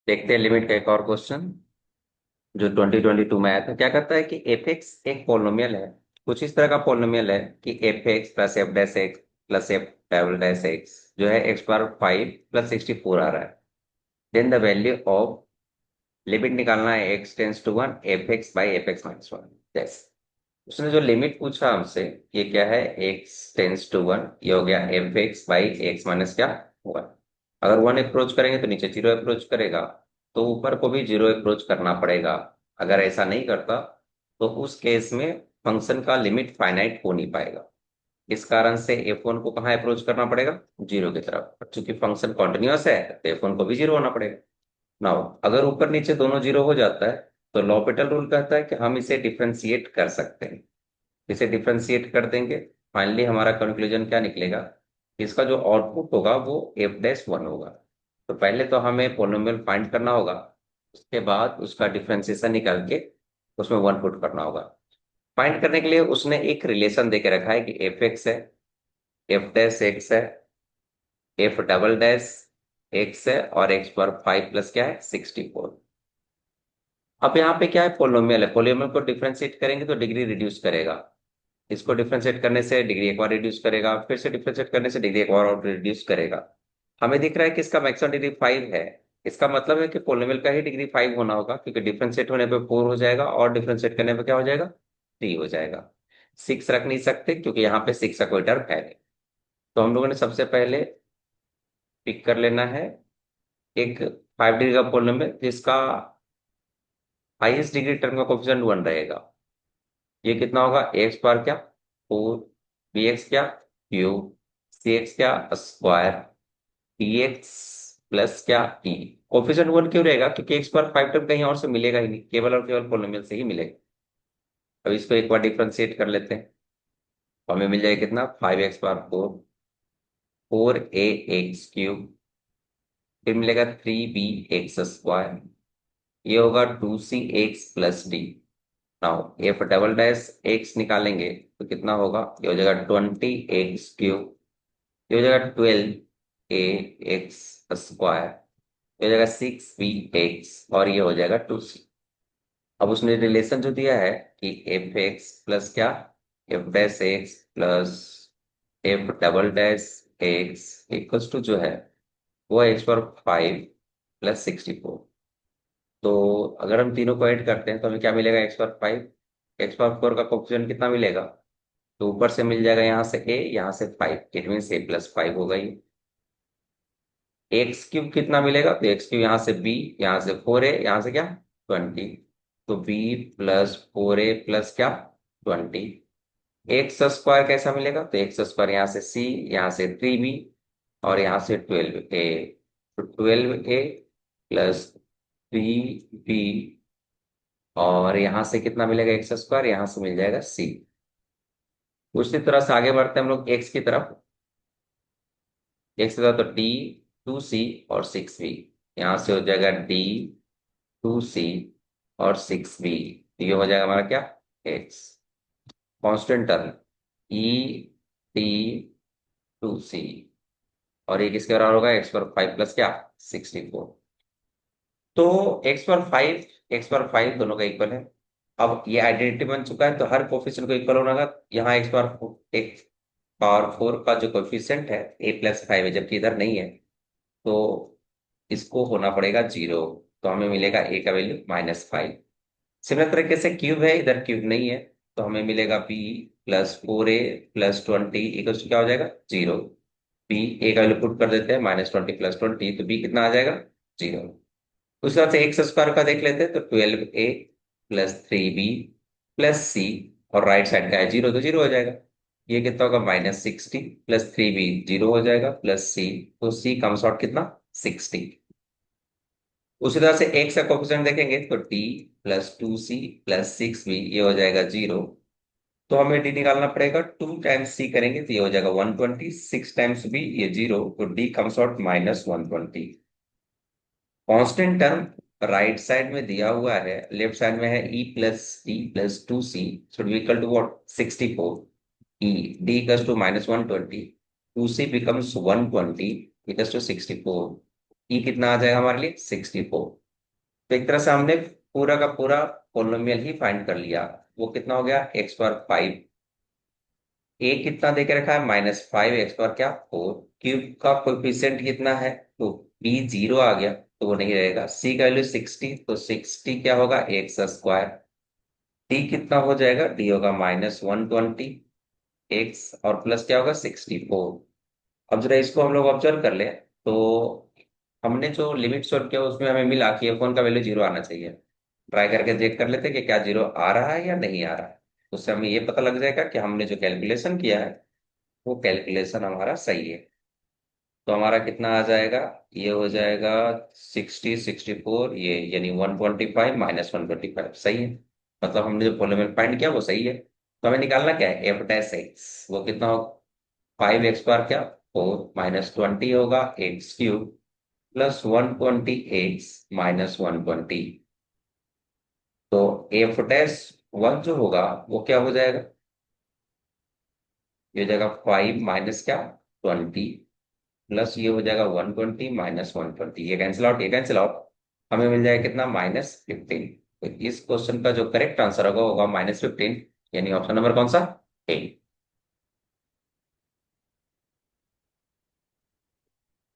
देखते हैं लिमिट का एक और क्वेश्चन जो 2022 में आया था। क्या करता है कि एफ एक्स एक पोलिनोमियल है। कुछ इस तरह का पोलिनोमियल है कि f x plus F dash x plus f double dash x जो है एक्स पावर 5 + 64 आ रहा है। Then the value of limit निकालना है x tends to 1 f x by f x minus 1। जैसे उसने जो लिमिट पूछा हमसे, ये क्या है, एक्स टेंस टू 1, ये हो गया F x by x minus क्या 1। अगर 1 अप्रोच करेंगे तो नीचे 0 अप्रोच करेगा, तो ऊपर को भी 0 अप्रोच करना पड़ेगा। अगर ऐसा नहीं करता तो उस केस में फंक्शन का लिमिट फाइनाइट हो नहीं पाएगा। इस कारण से F1 को कहाँ अप्रोच करना पड़ेगा, 0 की तरफ। और चूंकि फंक्शन कॉन्टिन्यूअस है तो F1 को भी 0 होना पड़ेगा। नाउ अगर ऊपर नीचे दोनों 0 हो जाता है तो l'Hopital रूल कहता है कि हम इसे डिफरेंशिएट कर सकते हैं। इसे डिफरेंशिएट कर देंगे, फाइनली हमारा कंक्लूजन क्या निकलेगा, इसका जो आउटपुट होगा वो f-1 होगा। तो पहले तो हमें पोलिनोमियल फाइंड करना होगा, उसके बाद उसका डिफरेंशिएशन निकाल के उसमें 1 पुट करना होगा। फाइंड करने के लिए उसने एक रिलेशन देके रखा है कि एफ एक्स है, एफ डैश एक्स है, एफ डबल डैश एक्स है और एक्स पर 5 + क्या है 64। अब यहाँ पे क्या है, पोलिनोमियल है, पोलिनोमियल को डिफरेंशिएट करेंगे तो डिग्री रिड्यूस करेगा। इसको डिफरेंशिएट करने से डिग्री एक बार रिड्यूस करेगा, फिर से डिफरेंशिएट करने से डिग्री एक बार और रिड्यूस करेगा। हमें दिख रहा है कि इसका मैक्सिमम डिग्री 5 है। इसका मतलब है कि पोलिनोमियल का ही डिग्री 5 होना होगा, क्योंकि डिफरेंशिएट होने पे 4 हो जाएगा और डिफरेंशिएट करने पे क्या हो जाएगा, 3 हो जाएगा। 6 रख नहीं सकते क्योंकि यहाँ पे 6 का कोई टर्म है नहीं। तो हम लोगों ने सबसे पहले पिक कर लेना है एक 5 डिग्री का पोलिनोमियल जिसका हाईएस्ट डिग्री टर्म का कोफिशिएंट 1 रहेगा। ये कितना होगा, एक्स बार क्या 4, बी एक्स क्या क्यूब, सी एक्स क्या स्क्वायर, डी एक्स प्लस क्या ई। कोफिशिएंट 1 क्यों रहेगा, क्योंकि एक्स बार 5 टर्म कहीं और से मिलेगा ही नहीं, केवल और केवल पोलिनोमियल से ही मिलेगा। अब इसको एक बार डिफरेंशिएट कर लेते हैं तो हमें मिल जाएगा कितना, 5x/4, 4ax3, फिर मिलेगा 3bx², ये होगा 2c x plus D. Now F double dash x निकालेंगे तो कितना होगा, ये हो जाएगा 20x3, ये हो जाएगा 12ax², ये हो जाएगा 6bx और ये हो जाएगा 2c। अब उसने रिलेशन जो दिया है कि एफ एक्स प्लस क्या, f dash x plus f double dash x equals to जो है वो है x⁴ + 64। तो अगर हम तीनों को ऐड करते हैं तो हमें क्या मिलेगा, x⁴ x⁴ का कोफिशिएंट कितना मिलेगा, तो ऊपर से मिल जाएगा यहाँ से a, यहाँ से 5, इट मीन a+5 होगा ये। x³ कितना मिलेगा, तो x³ यहाँ से b, यहाँ से 4a, यहाँ से क्या 20, तो b+4a+ क्या 20। x² कैसा मिलेगा, तो x² यहाँ से c, यहाँ से 3b और यहाँ से 12a, तो 12a प्लस 3b और यहाँ से कितना मिलेगा x², यहाँ से मिल जाएगा c। उसी तरह से आगे बढ़ते हैं हम लोग x की तरफ। x की तरफ तो d 2c और 6b, यहाँ से हो जाएगा d 2c और 6b, ये हो जाएगा हमारा क्या x। Constant term d 2c और ये किसके बराबर होगा, x⁴ प्लस क्या 64। तो x⁴ दोनों का इक्वल है। अब ये आइडेंटिटी बन चुका है तो हर कोफिशिएंट को इक्वल होना का, यहाँ x⁴ का जो कोफिशिएंट है a+5 है जबकि इधर नहीं है, तो इसको होना पड़ेगा 0। तो हमें मिलेगा a का वैल्यू -5। सिमिलर तरीके से क्यूब है, इधर क्यूब नहीं है, तो हमें मिलेगा b+4a+20 इक्वल क्या हो जाएगा 0। b a का वैल्यू पुट कर देते हैं -20 + 20, तो b कितना आ जाएगा 0। उस हिसाब से x² का देख लेते हैं तो 12a + 3b + c और राइट साइड का है 0 तो 0 हो जाएगा। ये कितना होगा -60 + 3b 0 हो जाएगा प्लस c, तो c कम्स आउट कितना 60। उसी तरह से x का कोफिशिएंट देखेंगे तो d +2c + 6b ये हो जाएगा 0। तो हमें d निकालना पड़ेगा, 2 टाइम्स c करेंगे तो ये हो जाएगा 120, 6 टाइम्स b ये 0, तो d comes out -120। Constant term right side में दिया हुआ है, लेफ्ट साइड में है e+d+2c should be equal to what 64। e d equals to -120, 2c becomes 120 equals to 64। E कितना आ जाएगा हमारे लिए 64। तो एक तरह से हमने पूरा का पूरा पोलिनोमियल ही फाइंड कर लिया। वो कितना हो गया, एक्स पावर 5। ए कितना दे के रखा है, -5 एक्स पावर क्या 4। क्यूब का कोएफिशिएंट कितना है, तो बी 0 आ गया, तो वो नहीं रहेगा। सी का वैल्यू 60, तो 60 क्या होगा, एक्स स्क्वायर। डी कितना हो जाएगा, डी होगा -120 एक्स और प्लस क्या होगा 64। अब जरा इसको हम लोग ऑब्जर्व कर ले, तो हमने जो लिमिट सॉल्व किया उसमें हमें मिला कि एफ वन का वैल्यू 0 आना चाहिए। ट्राई करके चेक कर लेते कि क्या 0 आ रहा है या नहीं आ रहा है। उससे हमें ये पता लग जाएगा कि हमने जो कैलकुलेशन किया है वो कैलकुलेशन हमारा सही है। तो हमारा कितना आ जाएगा, ये हो जाएगा 60 64, ये यानी 125 -125 सही है। मतलब हमने जो पॉलिनोमियल फाइंड किया वो सही है। तो हमें निकालना क्या है, एफ डैश एक्स, वो कितना हो, 5 एक्स बार क्या 4 -20 होगा एक्स क्यूब प्लस 120 एक्स -120। तो एफ डैश वन जो होगा वो क्या हो जाएगा, ये हो जाएगा 5 माइनस क्या 20 प्लस ये हो जाएगा 120 -120, ये कैंसिल आउट, ये कैंसिल आउट। हमें मिल जाएगा कितना, -15। तो इस क्वेश्चन का जो करेक्ट आंसर होगा होगा -15, यानी ऑप्शन नंबर कौन सा, ए।